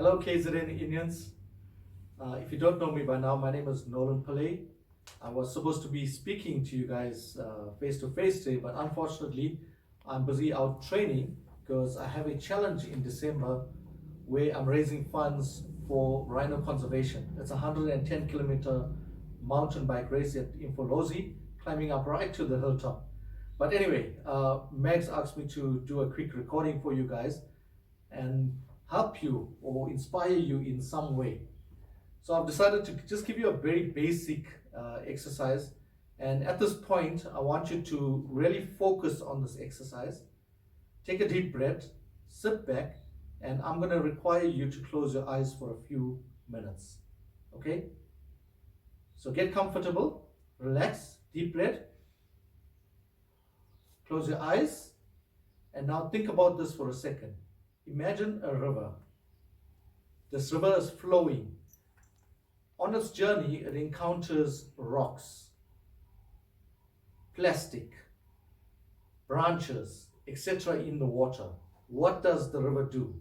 Hello KZN Indians. If you don't know me by now, my name is Nolan KZN. I was supposed to be speaking to you guys face to face today, but unfortunately I'm busy out training because I have a challenge in December where I'm raising funds for rhino conservation. It's a 110-kilometer mountain bike race at Infolozi, climbing up right to the hilltop. But anyway, Max asked me to do a quick recording for you guys and help you or inspire you in some way. So I've decided to just give you a very basic exercise, and at this point I want you to really focus on this exercise. Take a deep breath, sit back, and I'm going to require you to close your eyes for a few minutes. Okay? So get comfortable, relax, deep breath, close your eyes, and now think about this for a second. Imagine a river. This river is flowing. On its journey, it encounters rocks, plastic, branches, etc. in the water. What does the river do?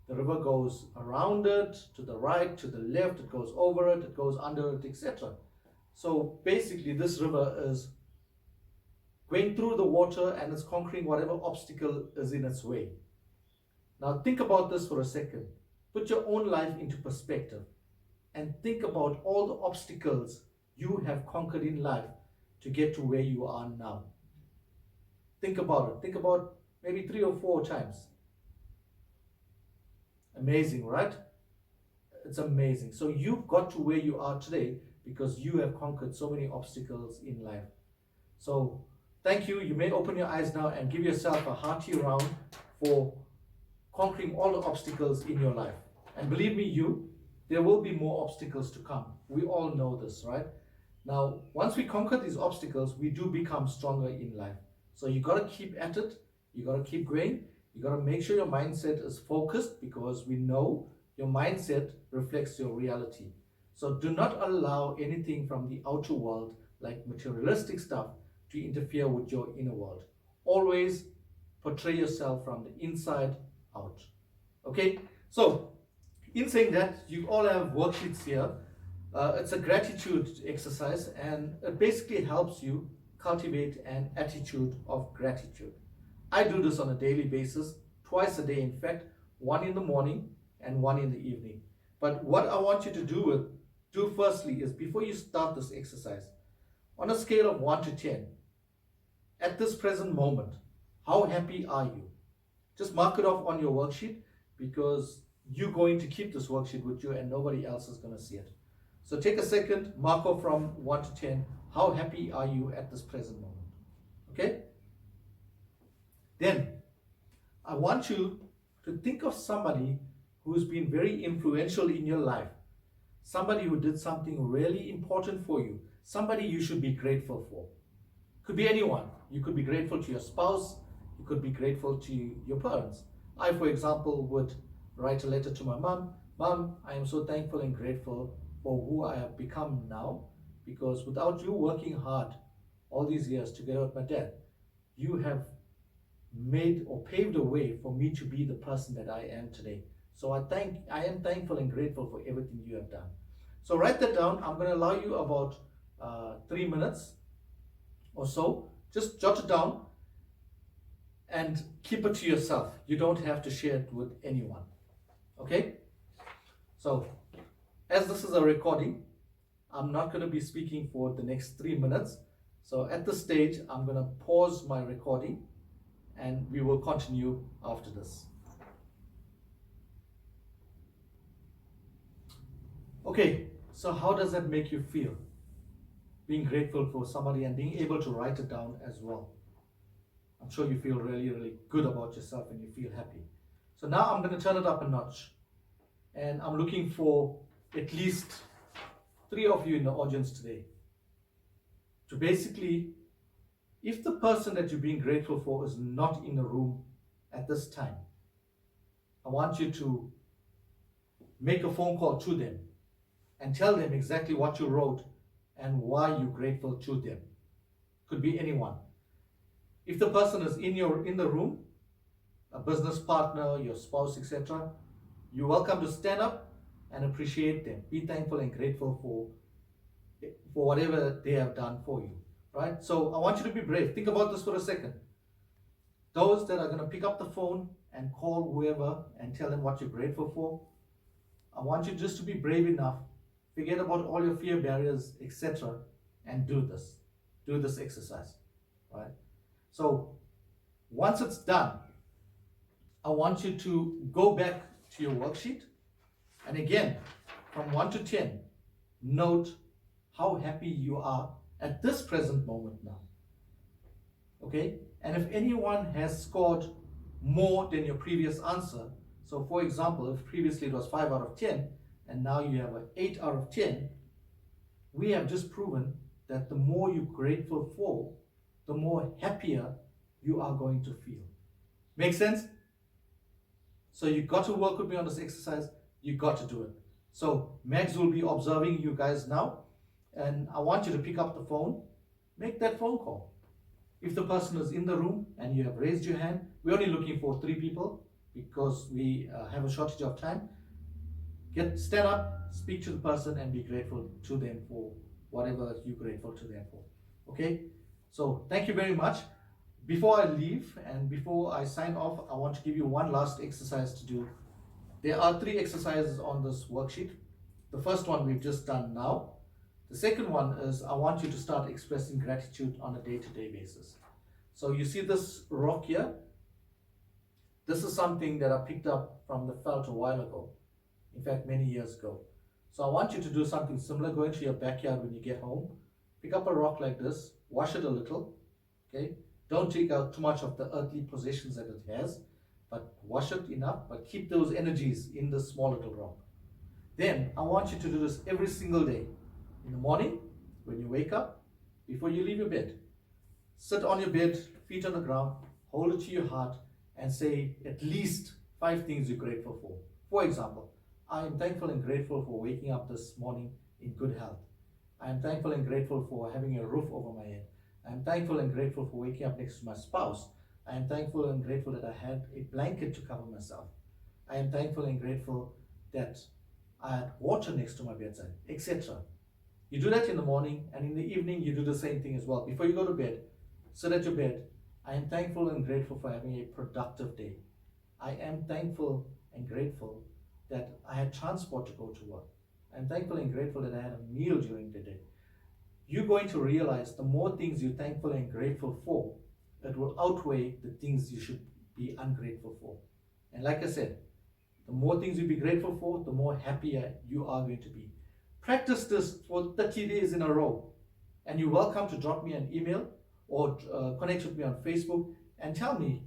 The river goes around it, to the right, to the left, it goes over it, it goes under it, etc. So basically this river is going through the water and it's conquering whatever obstacle is in its way. Now think about this for a second. Put your own life into perspective and think about all the obstacles you have conquered in life to get to where you are now. Think about it. Think about maybe 3 or 4 times. Amazing, right? It's amazing. So you've got to where you are today because you have conquered so many obstacles in life. So thank you. You may open your eyes now and give yourself a hearty round for conquering all the obstacles in your life. And believe me, there will be more obstacles to come. We all know this, right? Now, once we conquer these obstacles, we do become stronger in life. So you got to keep at it. You got to keep going. You got to make sure your mindset is focused because we know your mindset reflects your reality. So do not allow anything from the outer world, like materialistic stuff, to interfere with your inner world. Always portray yourself from the inside out. Okay? So, in saying that, you all have worksheets here. It's a gratitude exercise and it basically helps you cultivate an attitude of gratitude. I do this on a daily basis, twice a day in fact, one in the morning and one in the evening. But what I want you to do firstly is before you start this exercise, on a scale of 1 to 10, at this present moment, how happy are you? Just mark it off on your worksheet because you're going to keep this worksheet with you and nobody else is going to see it. So take a second, mark off from 1 to 10. How happy are you at this present moment? Okay? Then, I want you to think of somebody who's been very influential in your life. Somebody who did something really important for you. Somebody you should be grateful for. Could be anyone. You could be grateful to your spouse. You could be grateful to your parents. I, for example, would write a letter to my mom. Mom, I am so thankful and grateful for who I have become now, because without you working hard all these years together with my dad, you have made or paved a way for me to be the person that I am today. So I am thankful and grateful for everything you have done. So write that down. I'm going to allow you about 3 minutes or so. Just jot it down and keep it to yourself. You don't have to share it with anyone. Okay? So, as this is a recording, I'm not going to be speaking for the next 3 minutes. So at this stage, I'm going to pause my recording and we will continue after this. Okay, so how does that make you feel? Being grateful for somebody and being able to write it down as well. I'm sure you feel really, really good about yourself and you feel happy. So now I'm going to turn it up a notch. And I'm looking for at least 3 of you in the audience today to basically, if the person that you're being grateful for is not in the room at this time, I want you to make a phone call to them and tell them exactly what you wrote and why you're grateful to them. Could be anyone. If the person is in the room, a business partner, your spouse, etc., You're welcome to stand up and appreciate them. Be thankful and grateful for whatever they have done for you, right? So I want you to be brave. Think about this for a second. Those that are going to pick up the phone and call whoever and tell them what you're grateful for, I want you just to be brave enough, forget about all your fear barriers, etc., and do this. Do this exercise, right? So once it's done, I want you to go back to your worksheet, and again, from 1 to 10, note how happy you are at this present moment now. Okay? And if anyone has scored more than your previous answer, so for example, if previously it was 5 out of 10, and now you have an 8 out of 10, we have just proven that the more you're grateful for, the more happier you are going to feel. Make sense? So you got to work with me on this exercise. You got to do it. So Mags will be observing you guys now, and I want you to pick up the phone, make that phone call. If the person is in the room and you have raised your hand, we're only looking for 3 people because we have a shortage of time. Stand up, speak to the person, and be grateful to them for whatever you're grateful to them for. Okay? So thank you very much. Before I leave and before I sign off, I want to give you one last exercise to do. There are 3 exercises on this worksheet. The first one we've just done now. The second one is I want you to start expressing gratitude on a day-to-day basis. So you see this rock here? This is something that I picked up from the felt a while ago. In fact, many years ago. So I want you to do something similar. Go into your backyard when you get home. Pick up a rock like this. Wash it a little. Okay? Don't take out too much of the earthly possessions that it has. But wash it enough. But keep those energies in this small little rock. Then I want you to do this every single day. In the morning, when you wake up, before you leave your bed, sit on your bed, feet on the ground, hold it to your heart, and say at least 5 things you're grateful for. For example, I am thankful and grateful for waking up this morning in good health. I am thankful and grateful for having a roof over my head. I am thankful and grateful for waking up next to my spouse. I am thankful and grateful that I had a blanket to cover myself. I am thankful and grateful that I had water next to my bedside, etc. You do that in the morning, and in the evening you do the same thing as well. Before you go to bed, sit at your bed. I am thankful and grateful for having a productive day. I am thankful and grateful that I had transport to go to work. I am thankful and grateful that I had a meal during the day. You're going to realize the more things you're thankful and grateful for, it will outweigh the things you should be ungrateful for. And like I said, the more things you be grateful for, the more happier you are going to be. Practice this for 30 days in a row. And you're welcome to drop me an email or connect with me on Facebook and tell me,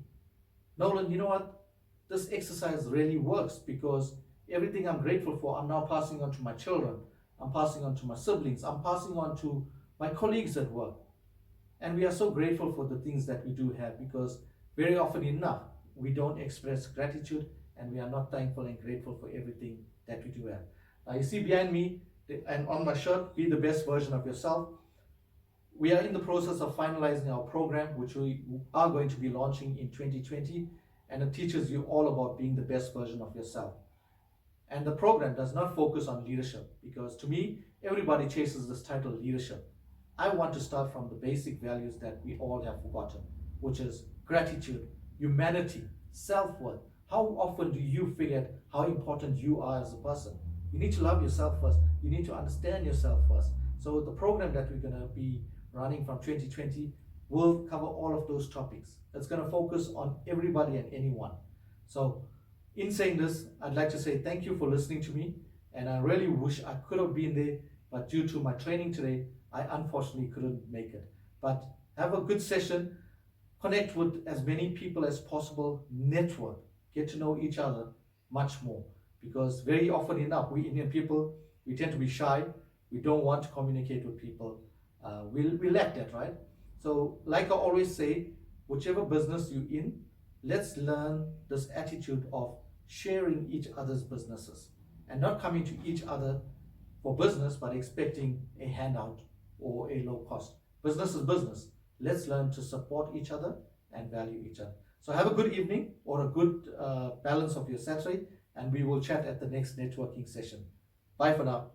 Nolan, you know what? This exercise really works because everything I'm grateful for, I'm now passing on to my children. I'm passing on to my siblings. I'm passing on to my colleagues at work. And we are so grateful for the things that we do have because very often enough, we don't express gratitude and we are not thankful and grateful for everything that we do have. Now you see behind me and on my shirt, be the best version of yourself. We are in the process of finalizing our program, which we are going to be launching in 2020, and it teaches you all about being the best version of yourself. And the program does not focus on leadership because to me, everybody chases this title leadership. I want to start from the basic values that we all have forgotten, which is gratitude, humanity, self-worth. How often do you forget how important you are as a person? You need to love yourself first. You need to understand yourself first. So the program that we're going to be running from 2020 will cover all of those topics. It's going to focus on everybody and anyone. So in saying this, I'd like to say thank you for listening to me. And I really wish I could have been there, but due to my training today, I unfortunately couldn't make it. But have a good session. Connect with as many people as possible. Network. Get to know each other much more. Because very often enough, we Indian people, we tend to be shy. We don't want to communicate with people. We lack that, right? So like I always say, whichever business you're in, let's learn this attitude of sharing each other's businesses and not coming to each other for business, but expecting a handout or a low cost. Business is business. Let's learn to support each other and value each other. So have a good evening or a good balance of your Saturday, and we will chat at the next networking session. Bye for now.